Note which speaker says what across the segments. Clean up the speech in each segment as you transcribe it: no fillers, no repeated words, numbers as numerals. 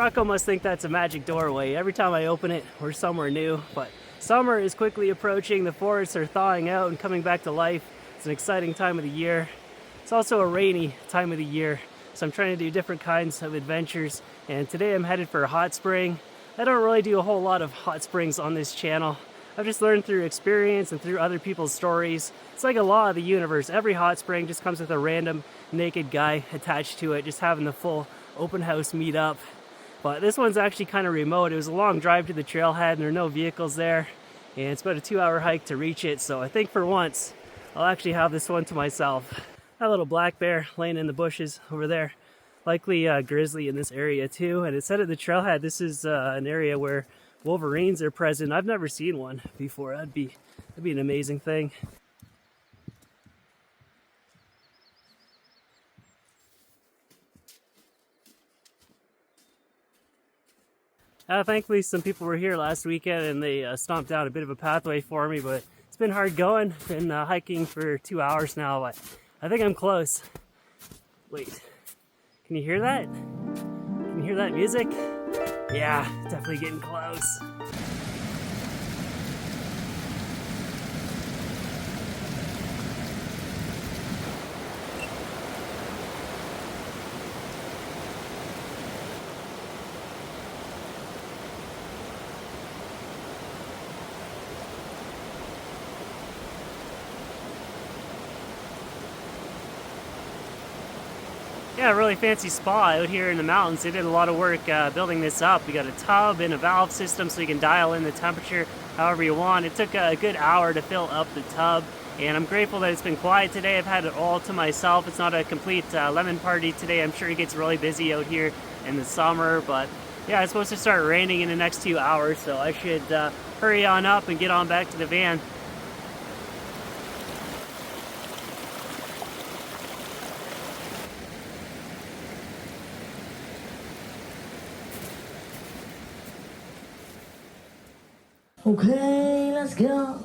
Speaker 1: Rocco must think that's a magic doorway. Every time I open it, we're somewhere new. But summer is quickly approaching. The forests are thawing out and coming back to life. It's an exciting time of the year. It's also a rainy time of the year, so I'm trying to do different kinds of adventures. And today I'm headed for a hot spring. I don't really do a whole lot of hot springs on this channel. I've just learned through experience and through other people's stories. It's like a law of the universe. Every hot spring just comes with a random naked guy attached to it, just having the full open house meet up. But this one's actually kind of remote. It was a long drive to the trailhead and there are no vehicles there. And it's about a 2-hour hike to reach it. So I think for once, I'll actually have this one to myself. That little black bear laying in the bushes over there. Likely grizzly in this area too. And it said at the trailhead, this is an area where wolverines are present. I've never seen one before. That'd be an amazing thing. Thankfully, some people were here last weekend and they stomped out a bit of a pathway for me, but it's been hard going. Been hiking for 2 hours now, but I think I'm close. Wait, can you hear that? Can you hear that music? Yeah, definitely getting close. Yeah, a really fancy spa out here in the mountains. They did a lot of work building this up. We got a tub and a valve system so you can dial in the temperature however you want. It took a good hour to fill up the tub, and I'm grateful that it's been quiet today. I've had it all to myself. It's not a complete lemon party today. I'm sure it gets really busy out here in the summer, but yeah, it's supposed to start raining in the next 2 hours, so I should hurry on up and get on back to the van.
Speaker 2: Okay, let's go.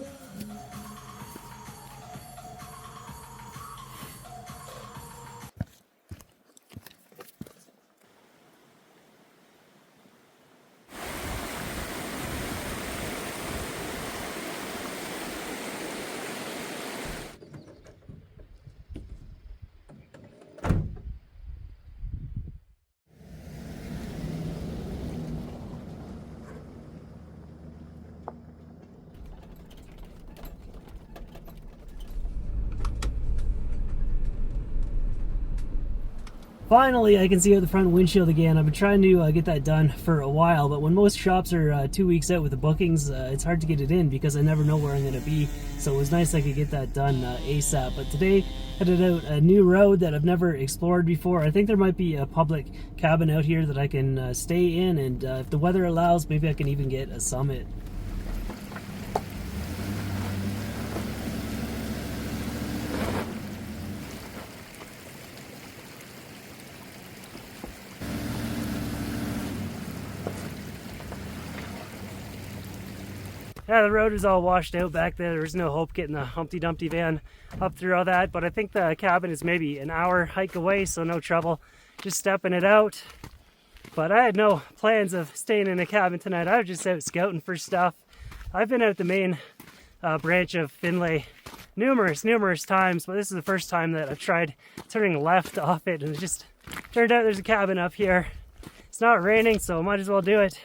Speaker 1: Finally, I can see out the front windshield again. I've been trying to get that done for a while, but when most shops are 2 weeks out with the bookings, it's hard to get it in because I never know where I'm going to be. So it was nice I could get that done ASAP. But today, headed out a new road that I've never explored before. I think there might be a public cabin out here that I can stay in, and if the weather allows, maybe I can even get a summit. Yeah, the road is all washed out back there. There was no hope getting the Humpty Dumpty van up through all that, but I think the cabin is maybe an hour hike away, so no trouble just stepping it out. But I had no plans of staying in a cabin tonight. I was just out scouting for stuff. I've been out the main branch of Finlay numerous times, but this is the first time that I've tried turning left off it, and it just turned out there's a cabin up here. It's not raining, so I might as well do it.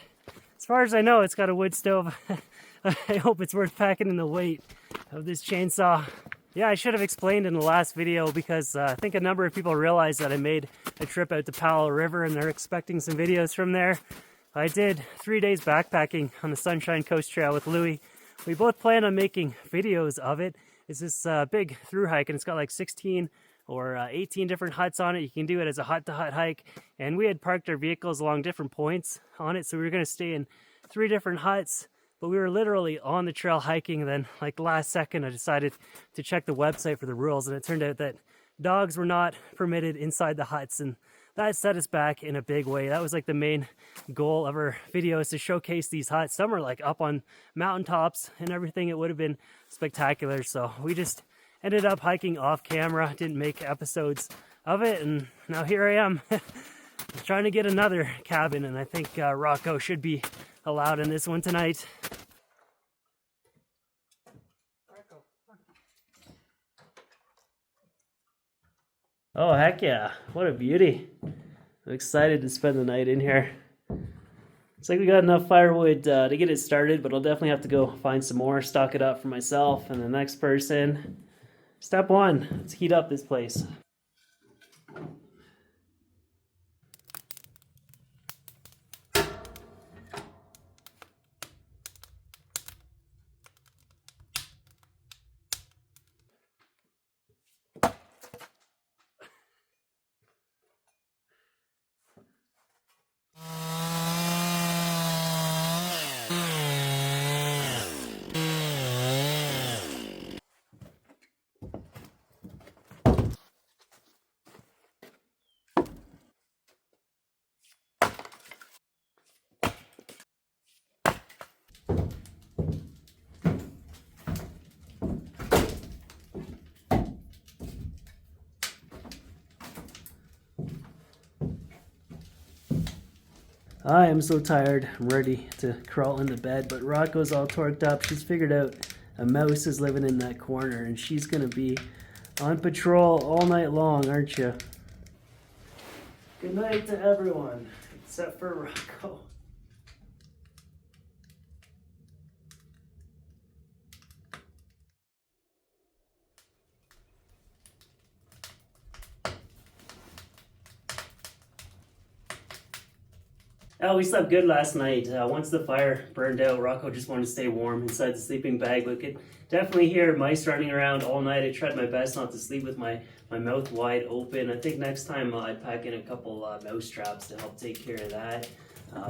Speaker 1: As far as I know, it's got a wood stove. I hope it's worth packing in the weight of this chainsaw. Yeah, I should have explained in the last video because I think a number of people realized that I made a trip out to Palo River and they're expecting some videos from there. I did 3 days backpacking on the Sunshine Coast Trail with Louie. We both plan on making videos of it. It's this big through hike and it's got like 16 or 18 different huts on it. You can do it as a hut-to-hut hike. And we had parked our vehicles along different points on it, so we were going to stay in 3 different huts. But we were literally on the trail hiking, and then like last second I decided to check the website for the rules, and it turned out that dogs were not permitted inside the huts, and that set us back in a big way. That was like the main goal of our video, is to showcase these huts. Some are like up on mountaintops and everything. It would have been spectacular. So we just ended up hiking off camera, didn't make episodes of it, and now here I am. Trying to get another cabin, and I think Rocco should be allowed in this one tonight. Oh, heck yeah. What a beauty. I'm excited to spend the night in here. Looks like we got enough firewood to get it started, but I'll definitely have to go find some more, stock it up for myself and the next person. Step one, let's heat up this place. I am so tired. I'm ready to crawl into bed, but Rocco's all torqued up. She's figured out a mouse is living in that corner, and she's gonna be on patrol all night long, aren't you? Good night to everyone, except for Rocco. Oh, we slept good last night. Once the fire burned out, Rocco just wanted to stay warm inside the sleeping bag, but could definitely hear mice running around all night. I tried my best not to sleep with my mouth wide open. I think next time I'd pack in a couple mouse traps to help take care of that.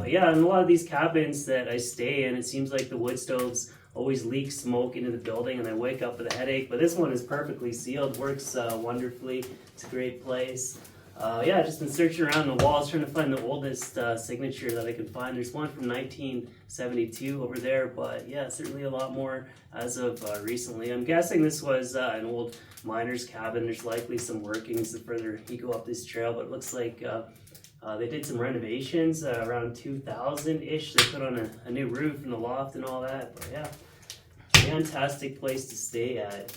Speaker 1: Yeah, in a lot of these cabins that I stay in, it seems like the wood stoves always leak smoke into the building and I wake up with a headache, but this one is perfectly sealed, works wonderfully. It's a great place. Yeah, just been searching around the walls trying to find the oldest signature that I could find. There's one from 1972 over there, but yeah, certainly a lot more as of recently. I'm guessing this was an old miner's cabin. There's likely some workings the further you go up this trail, but it looks like they did some renovations around 2000-ish. They put on a new roof and a loft and all that, but yeah, fantastic place to stay at.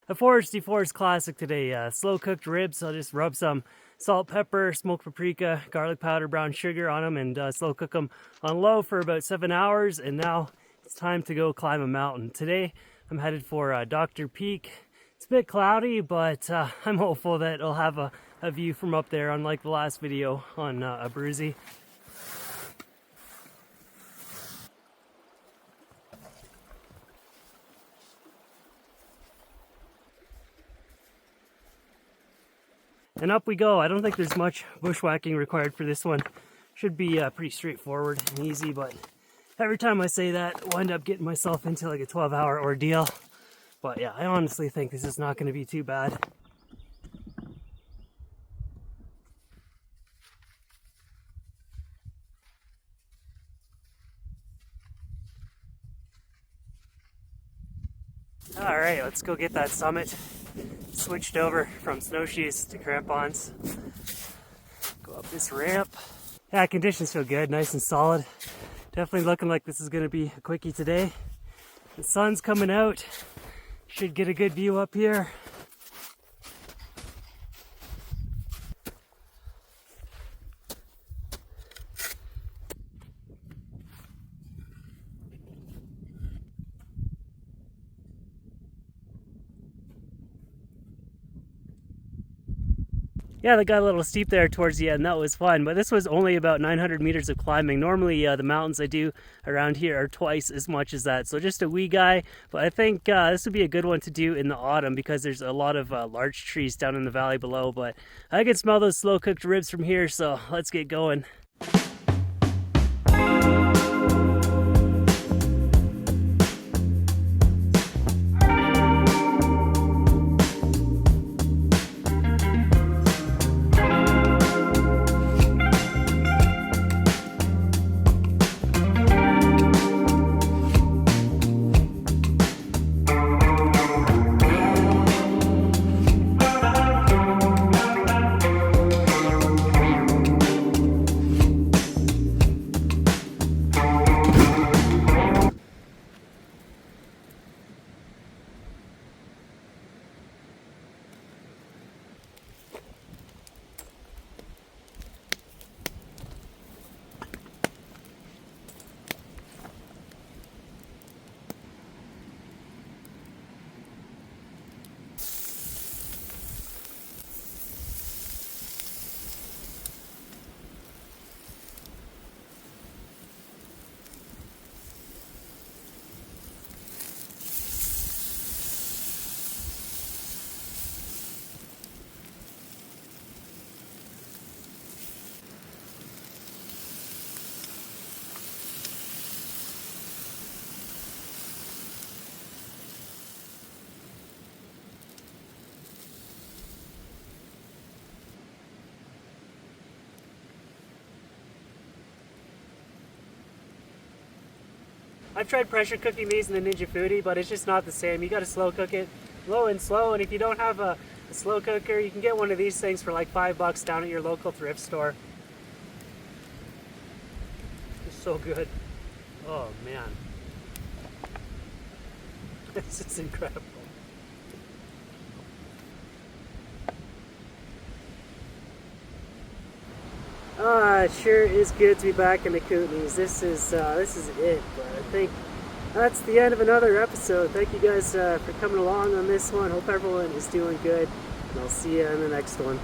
Speaker 1: A Foresty Forest classic today, slow cooked ribs. I'll just rub some salt, pepper, smoked paprika, garlic powder, brown sugar on them and slow cook them on low for about 7 hours. And now it's time to go climb a mountain. Today I'm headed for Dr. Peak. It's a bit cloudy, but I'm hopeful that I'll have a view from up there, unlike the last video on Abruzzi. And up we go. I don't think there's much bushwhacking required for this one. Should be pretty straightforward and easy, but every time I say that, I wind up getting myself into like a 12-hour ordeal. But yeah, I honestly think this is not going to be too bad. All right, let's go get that summit. Switched over from snowshoes to crampons. Go up this ramp. Yeah, conditions feel good, nice and solid. Definitely looking like this is going to be a quickie today. The sun's coming out. Should get a good view up here. Yeah, that got a little steep there towards the end. That was fun, but this was only about 900 meters of climbing. Normally, the mountains I do around here are twice as much as that. So just a wee guy, but I think this would be a good one to do in the autumn because there's a lot of large trees down in the valley below, but I can smell those slow-cooked ribs from here, so let's get going. I've tried pressure cooking these in the Ninja Foodie, but it's just not the same. You got to slow cook it low and slow, and if you don't have a slow cooker, you can get one of these things for like $5 down at your local thrift store. It's so good. Oh man. This is incredible. It sure is good to be back in the Kootenays. This is it. But I think that's the end of another episode. Thank you guys for coming along on this one. Hope everyone is doing good, and I'll see you in the next one.